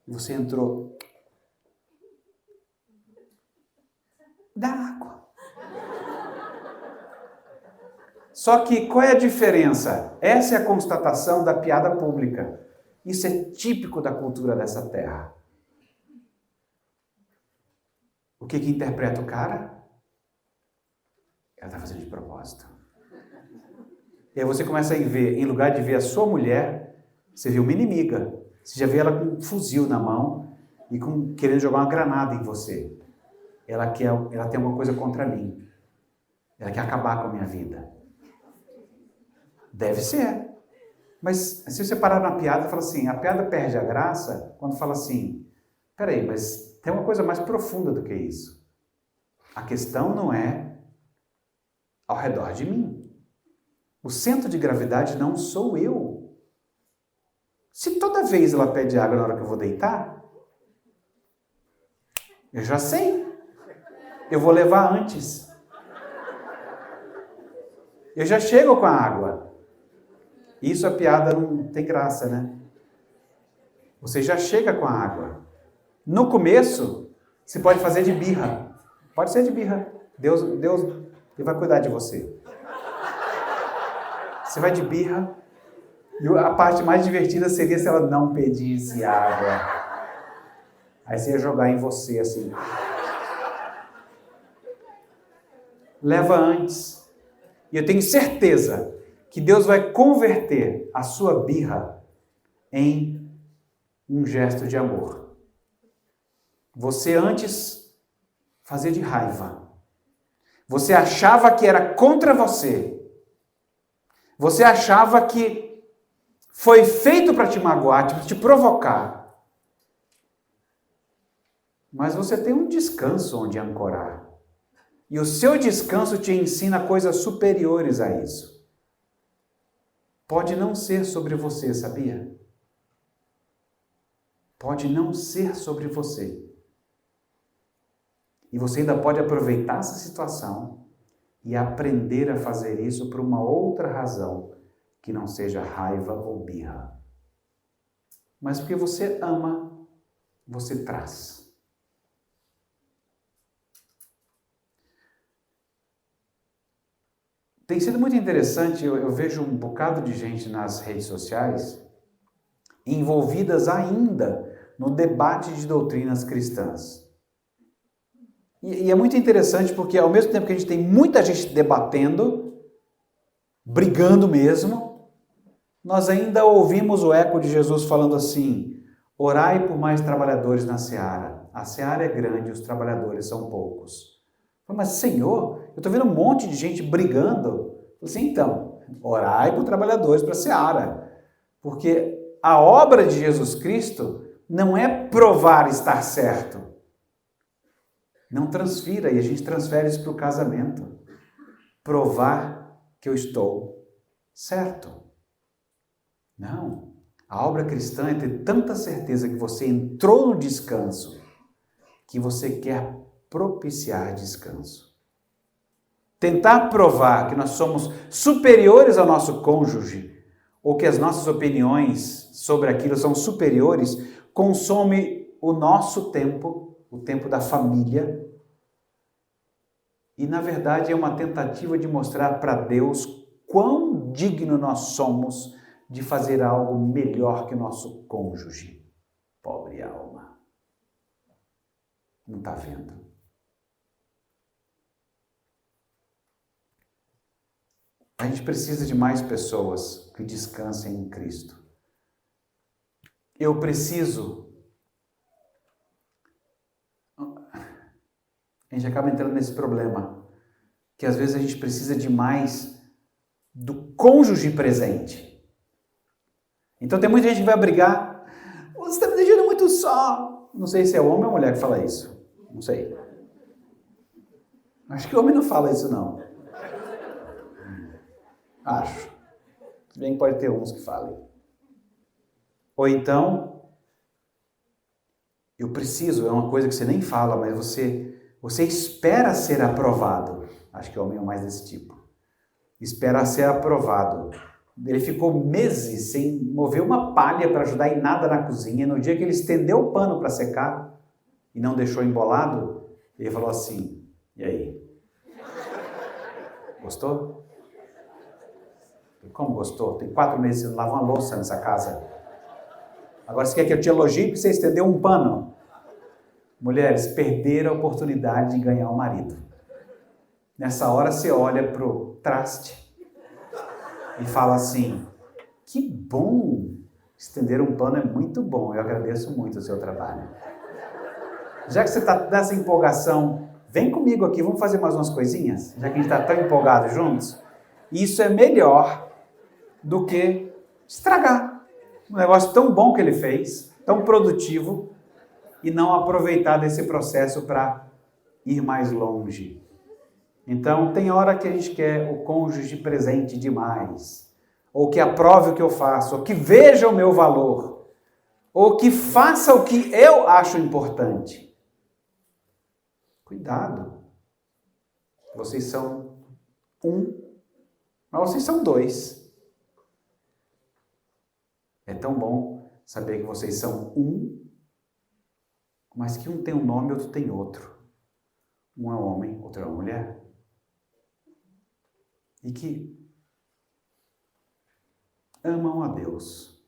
E você entrou. Dá água. Só que qual é a diferença? Essa é a constatação da piada pública. Isso é típico da cultura dessa terra. O que interpreta o cara? Ela está fazendo de propósito. E aí você começa a ver, em lugar de ver a sua mulher, você vê uma inimiga. Você já vê ela com um fuzil na mão e querendo jogar uma granada em você. Ela tem alguma coisa contra mim. Ela quer acabar com a minha vida. Deve ser. Mas se você parar na piada e falar assim, a piada perde a graça quando fala assim, peraí, mas tem uma coisa mais profunda do que isso. A questão não é ao redor de mim. O centro de gravidade não sou eu. Se toda vez ela pede água na hora que eu vou deitar, eu já sei. Eu vou levar antes. Eu já chego com a água. Isso a piada não tem graça, né? Você já chega com a água. No começo, você pode fazer de birra. Pode ser de birra. Deus ele vai cuidar de você. Você vai de birra. E a parte mais divertida seria se ela não pedisse água. Aí você ia jogar em você assim. Leva antes. E eu tenho certeza que Deus vai converter a sua birra em um gesto de amor. Você antes fazia de raiva. Você achava que era contra você. Você achava que foi feito para te magoar, para te provocar. Mas você tem um descanso onde ancorar. E o seu descanso te ensina coisas superiores a isso. Pode não ser sobre você, sabia? Pode não ser sobre você. E você ainda pode aproveitar essa situação e aprender a fazer isso por uma outra razão, que não seja raiva ou birra. Mas porque você ama, você traz. Tem sido muito interessante, eu vejo um bocado de gente nas redes sociais envolvidas ainda no debate de doutrinas cristãs. E é muito interessante porque ao mesmo tempo que a gente tem muita gente debatendo, brigando mesmo, nós ainda ouvimos o eco de Jesus falando assim, orai por mais trabalhadores na seara. A seara é grande, os trabalhadores são poucos. Mas Senhor, eu estou vendo um monte de gente brigando. Assim, então, orai por trabalhadores para a seara. Porque a obra de Jesus Cristo não é provar estar certo. Não transfira, e a gente transfere isso para o casamento. Provar que eu estou certo. Não. A obra cristã é ter tanta certeza que você entrou no descanso, que você quer propiciar descanso. tentar provar que nós somos superiores ao nosso cônjuge, ou que as nossas opiniões sobre aquilo são superiores, consome o nosso tempo, o tempo da família, e na verdade é uma tentativa de mostrar para Deus quão digno nós somos de fazer algo melhor que o nosso cônjuge. Pobre alma. Não está vendo. A gente precisa de mais pessoas que descansem em Cristo. Eu preciso. A gente acaba entrando nesse problema, que às vezes a gente precisa de mais do cônjuge presente. Então tem muita gente que vai brigar. Você está me deixando muito só. Não sei se é homem ou mulher que fala isso. Não sei. Acho que homem não fala isso, não. Acho. Se bem que pode ter uns que falem. Ou então, eu preciso, é uma coisa que você nem fala, mas você espera ser aprovado. Acho que homem é mais desse tipo. Espera ser aprovado. Ele ficou meses sem mover uma palha para ajudar em nada na cozinha. No dia que ele estendeu o pano para secar e não deixou embolado, ele falou assim, e aí? Gostou? Como gostou? Tem 4 meses que você não lava uma louça nessa casa. Agora você quer que eu te elogie porque você estendeu um pano? Mulheres, perderam a oportunidade de ganhar o marido. Nessa hora você olha pro traste e fala assim, que bom, estender um pano é muito bom, eu agradeço muito o seu trabalho. Já que você está nessa empolgação, vem comigo aqui, vamos fazer mais umas coisinhas, já que a gente está tão empolgado juntos. Isso é melhor do que estragar um negócio tão bom que ele fez, tão produtivo, e não aproveitar desse processo para ir mais longe. Então, tem hora que a gente quer o cônjuge presente demais, ou que aprove o que eu faço, ou que veja o meu valor, ou que faça o que eu acho importante. Cuidado. Vocês são um, mas vocês são 2. É tão bom saber que vocês são um, mas que um tem um nome e outro tem outro. Um é homem, outro é uma mulher. E que amam a Deus.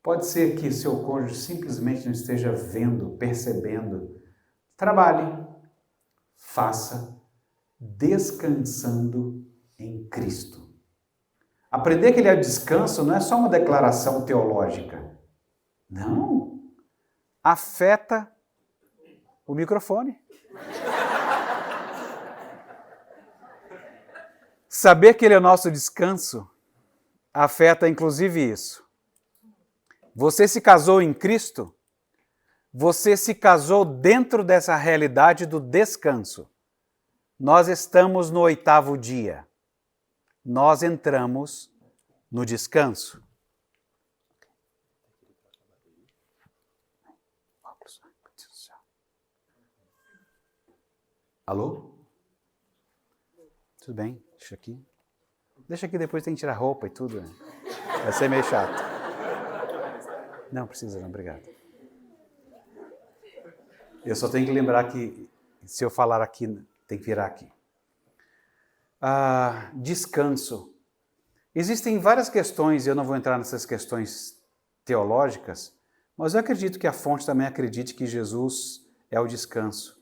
Pode ser que seu cônjuge simplesmente não esteja vendo, percebendo. Trabalhe, faça, descansando em Cristo. Aprender que ele é o descanso não é só uma declaração teológica. Não. Afeta o microfone. Saber que ele é o nosso descanso afeta inclusive isso. Você se casou em Cristo, você se casou dentro dessa realidade do descanso. Nós estamos no 8º dia. Nós entramos no descanso. Alô? Tudo bem? Deixa aqui, depois tem que tirar roupa e tudo. Vai ser meio chato. Não, precisa não, obrigado. Eu só tenho que lembrar que se eu falar aqui, tem que virar aqui. Descanso. Existem várias questões, eu não vou entrar nessas questões teológicas, mas eu acredito que a fonte também acredite que Jesus é o descanso.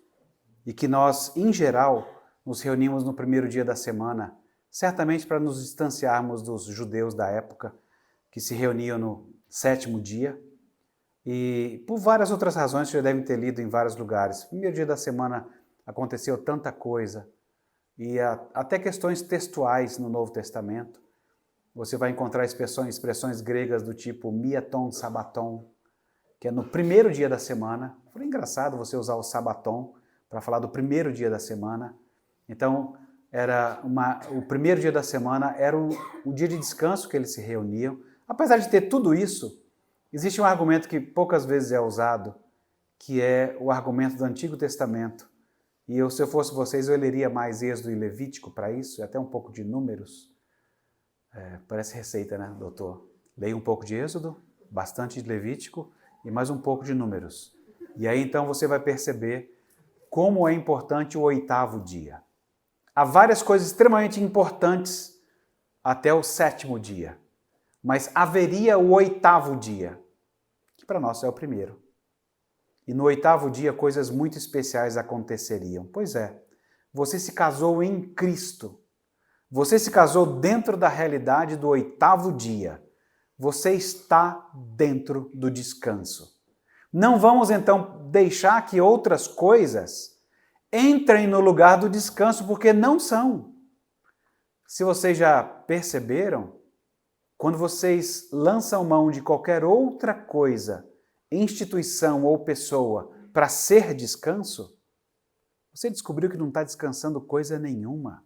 E que nós, em geral, nos reunimos no primeiro dia da semana, certamente para nos distanciarmos dos judeus da época, que se reuniam no 7º dia, e por várias outras razões que já devem ter lido em vários lugares. No primeiro dia da semana aconteceu tanta coisa, e até questões textuais no Novo Testamento. Você vai encontrar expressões gregas do tipo miaton, sabaton, que é no primeiro dia da semana. Foi engraçado você usar o sabaton para falar do primeiro dia da semana. Então, o primeiro dia da semana era o dia de descanso que eles se reuniam. Apesar de ter tudo isso, existe um argumento que poucas vezes é usado, que é o argumento do Antigo Testamento, E se eu fosse vocês, eu leria mais Êxodo e Levítico para isso, e até um pouco de Números. Parece receita, né, doutor? Leia um pouco de Êxodo, bastante de Levítico e mais um pouco de Números. E aí então você vai perceber como é importante o 8º dia. Há várias coisas extremamente importantes até o 7º dia. Mas haveria o 8º dia, que para nós é o primeiro. E no 8º dia coisas muito especiais aconteceriam. Pois é, você se casou em Cristo. Você se casou dentro da realidade do 8º dia. Você está dentro do descanso. Não vamos então deixar que outras coisas entrem no lugar do descanso, porque não são. Se vocês já perceberam, quando vocês lançam mão de qualquer outra coisa, instituição ou pessoa, para ser descanso, você descobriu que não está descansando coisa nenhuma.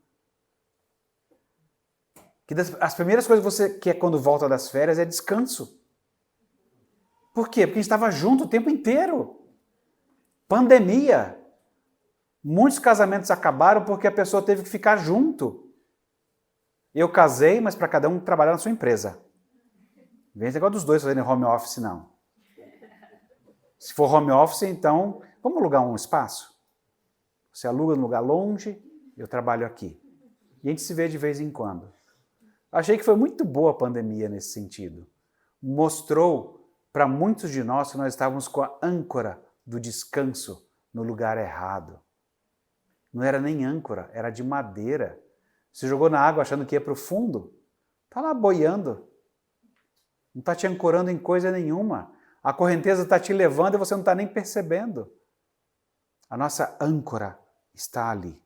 As primeiras coisas que você quer quando volta das férias é descanso. Por quê? Porque a gente estava junto o tempo inteiro. Pandemia. Muitos casamentos acabaram porque a pessoa teve que ficar junto. Eu casei, mas para cada um trabalhar na sua empresa. Vem esse negócio dos dois fazendo home office, não. Se for home office, então, vamos alugar um espaço? Você aluga num lugar longe, eu trabalho aqui. E a gente se vê de vez em quando. Achei que foi muito boa a pandemia nesse sentido. Mostrou para muitos de nós que nós estávamos com a âncora do descanso no lugar errado. Não era nem âncora, era de madeira. Você jogou na água achando que ia para o fundo, está lá boiando. Não está te ancorando em coisa nenhuma. A correnteza está te levando e você não está nem percebendo. A nossa âncora está ali.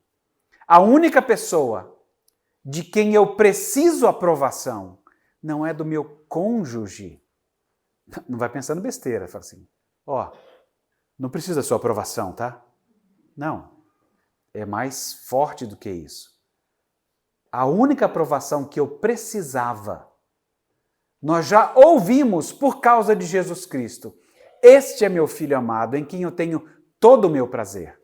A única pessoa de quem eu preciso aprovação não é do meu cônjuge. Não vai pensando besteira, fala assim, não precisa da sua aprovação, tá? Não, é mais forte do que isso. A única aprovação que eu precisava, nós já ouvimos por causa de Jesus Cristo. Este é meu Filho amado, em quem eu tenho todo o meu prazer.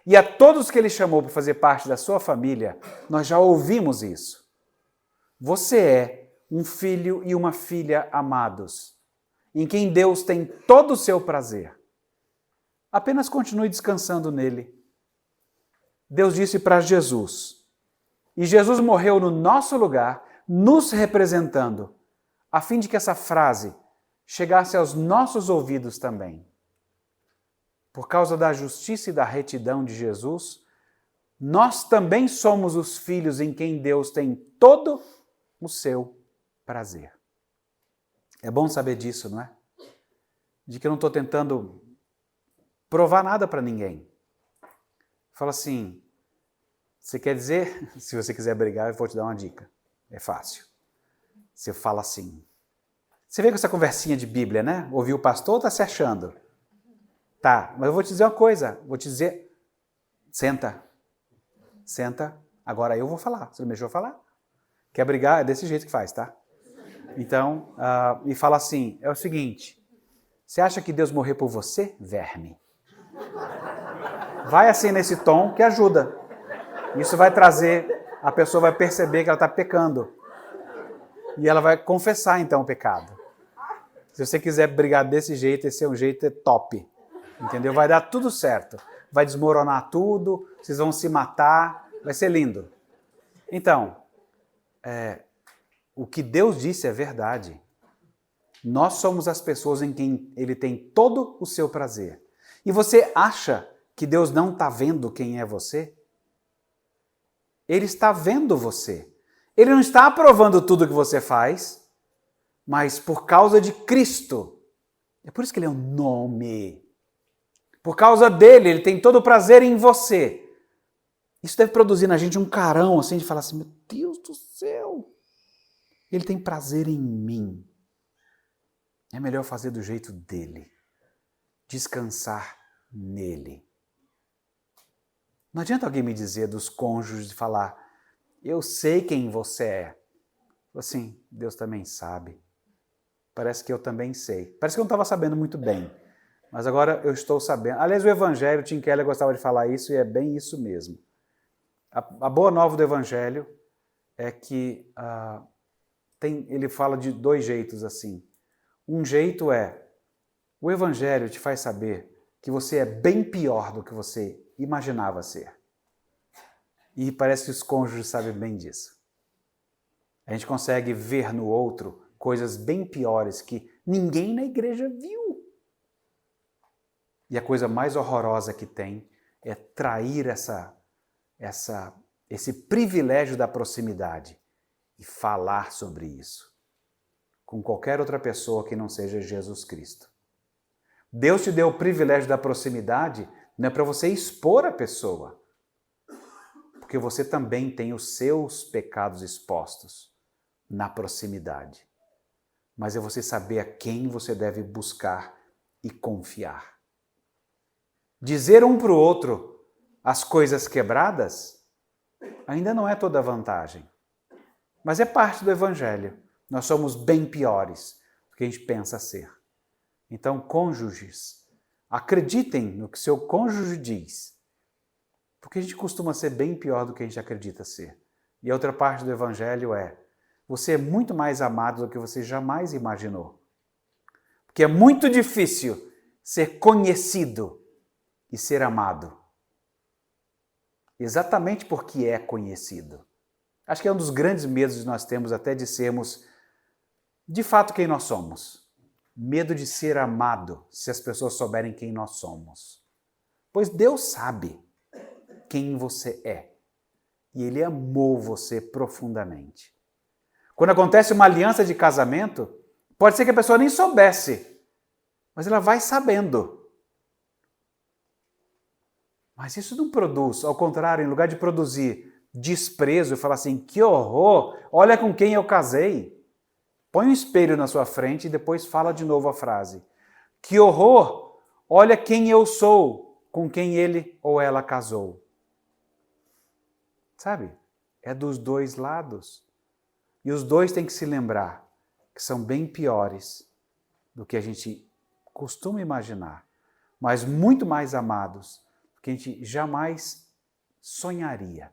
E a todos que ele chamou para fazer parte da sua família, nós já ouvimos isso. Você é um filho e uma filha amados, em quem Deus tem todo o seu prazer. Apenas continue descansando nele. Deus disse para Jesus, e Jesus morreu no nosso lugar, nos representando, a fim de que essa frase chegasse aos nossos ouvidos também. Por causa da justiça e da retidão de Jesus, nós também somos os filhos em quem Deus tem todo o seu prazer. É bom saber disso, não é? De que eu não estou tentando provar nada para ninguém. Fala assim, você quer dizer? Se você quiser brigar, eu vou te dar uma dica. É fácil. Você fala assim. Você vê com essa conversinha de Bíblia, né? Ouviu o pastor ou está se achando? Tá, mas eu vou te dizer uma coisa. Vou te dizer, senta. Senta. Agora eu vou falar. Você não me deixou falar? Quer brigar? É desse jeito que faz, tá? Então, e fala assim, é o seguinte, você acha que Deus morreu por você, verme? Vai assim nesse tom que ajuda. Isso vai trazer, a pessoa vai perceber que ela está pecando. E ela vai confessar então o pecado. Se você quiser brigar desse jeito, esse é um jeito top. Entendeu? Vai dar tudo certo. Vai desmoronar tudo, vocês vão se matar, vai ser lindo. Então, o que Deus disse é verdade. Nós somos as pessoas em quem Ele tem todo o seu prazer. E você acha que Deus não está vendo quem é você? Ele está vendo você. Ele não está aprovando tudo que você faz, mas por causa de Cristo. É por isso que Ele é um nome. Por causa dele, Ele tem todo o prazer em você. Isso deve produzir na gente um carão, assim, de falar assim, meu Deus do céu, Ele tem prazer em mim. É melhor fazer do jeito dele. Descansar nele. Não adianta alguém me dizer dos cônjuges de falar, eu sei quem você é. Assim, Deus também sabe. Parece que eu também sei. Parece que eu não estava sabendo muito bem. Mas agora eu estou sabendo. Aliás, o Evangelho, Tim Keller gostava de falar isso, e é bem isso mesmo. A boa nova do Evangelho é que ele fala de dois jeitos assim. Um jeito é, o Evangelho te faz saber que você é bem pior do que você imaginava ser. E parece que os cônjuges sabem bem disso. A gente consegue ver no outro coisas bem piores que ninguém na igreja viu. E a coisa mais horrorosa que tem é trair esse privilégio da proximidade e falar sobre isso com qualquer outra pessoa que não seja Jesus Cristo. Deus te deu o privilégio da proximidade não é para você expor a pessoa, porque você também tem os seus pecados expostos na proximidade. Mas é você saber a quem você deve buscar e confiar. Dizer um para o outro as coisas quebradas ainda não é toda a vantagem. Mas é parte do Evangelho. Nós somos bem piores do que a gente pensa ser. Então, cônjuges, acreditem no que seu cônjuge diz. Porque a gente costuma ser bem pior do que a gente acredita ser. E a outra parte do Evangelho é: você é muito mais amado do que você jamais imaginou. Porque é muito difícil ser conhecido e ser amado. Exatamente porque é conhecido. Acho que é um dos grandes medos que nós temos até de sermos, de fato, quem nós somos. Medo de ser amado, se as pessoas souberem quem nós somos. Pois Deus sabe quem você é. E Ele amou você profundamente. Quando acontece uma aliança de casamento, pode ser que a pessoa nem soubesse, mas ela vai sabendo. Mas isso não produz, ao contrário, em lugar de produzir desprezo e falar assim, que horror, olha com quem eu casei. Põe um espelho na sua frente e depois fala de novo a frase. Que horror, olha quem eu sou, com quem ele ou ela casou. Sabe? É dos dois lados. E os dois têm que se lembrar que são bem piores do que a gente costuma imaginar, mas muito mais amados do que a gente jamais sonharia.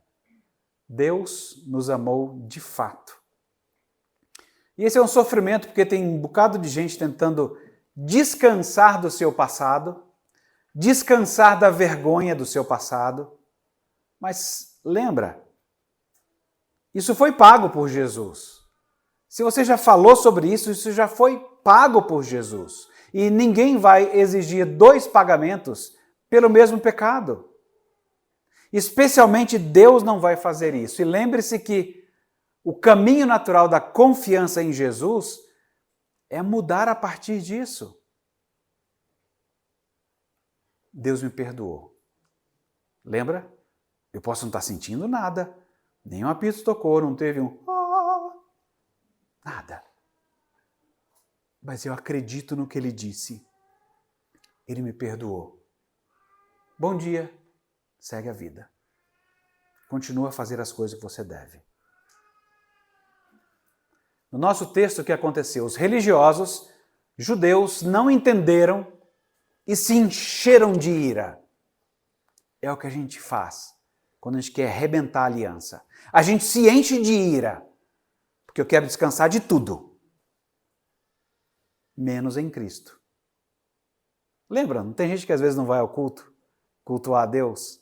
Deus nos amou de fato. E esse é um sofrimento porque tem um bocado de gente tentando descansar do seu passado, descansar da vergonha do seu passado. Mas lembra, isso foi pago por Jesus. Se você já falou sobre isso, isso já foi pago por Jesus. E ninguém vai exigir dois pagamentos pelo mesmo pecado. Especialmente Deus não vai fazer isso. E lembre-se que o caminho natural da confiança em Jesus é mudar a partir disso. Deus me perdoou. Lembra? Eu posso não estar sentindo nada. Nem um apito tocou, não teve nada. Mas eu acredito no que ele disse. Ele me perdoou. Bom dia. Segue a vida. Continua a fazer as coisas que você deve. No nosso texto, o que aconteceu? Os religiosos, judeus, não entenderam e se encheram de ira. É o que a gente faz quando a gente quer arrebentar a aliança. A gente se enche de ira, porque eu quero descansar de tudo, menos em Cristo. Lembra? Não tem gente que às vezes não vai ao cultuar a Deus,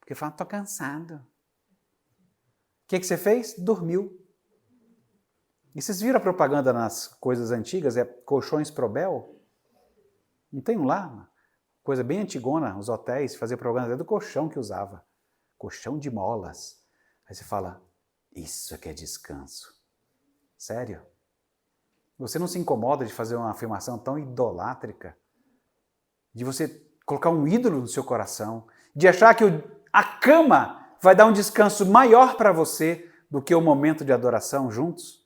porque fala, estou cansado. O que você fez? Dormiu. E vocês viram a propaganda nas coisas antigas? É colchões Probel? Não tem um lá? Coisa bem antigona, os hotéis faziam propaganda do colchão que usava. Colchão de molas. Aí você fala, isso é que é descanso. Sério? Você não se incomoda de fazer uma afirmação tão idolátrica? De você colocar um ídolo no seu coração? De achar que a cama vai dar um descanso maior para você do que o momento de adoração juntos?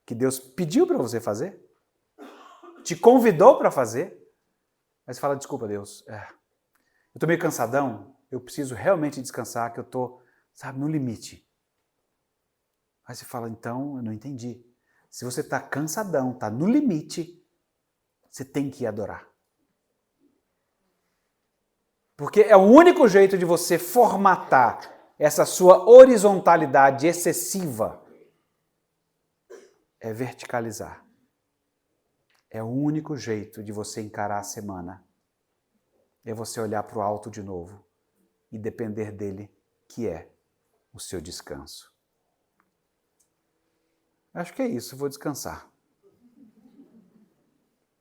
Que Deus pediu para você fazer? Te convidou para fazer? Aí você fala, desculpa Deus, eu estou meio cansadão, eu preciso realmente descansar, que eu estou, no limite. Aí você fala, então, eu não entendi. Se você está cansadão, está no limite, você tem que ir adorar. Porque é o único jeito de você formatar essa sua horizontalidade excessiva, é verticalizar. É o único jeito de você encarar a semana. É você olhar para o alto de novo e depender dele, que é o seu descanso. Acho que é isso, vou descansar.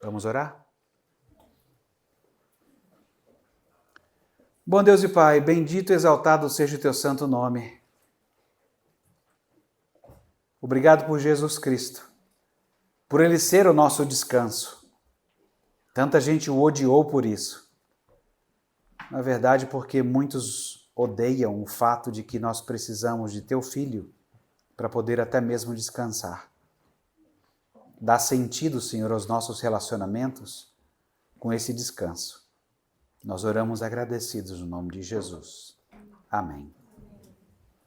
Vamos orar? Bom Deus e Pai, bendito e exaltado seja o teu santo nome. Obrigado por Jesus Cristo, por ele ser o nosso descanso. Tanta gente o odiou por isso. Na verdade, porque muitos odeiam o fato de que nós precisamos de teu Filho para poder até mesmo descansar. Dá sentido, Senhor, aos nossos relacionamentos com esse descanso. Nós oramos agradecidos no nome de Jesus. Amém.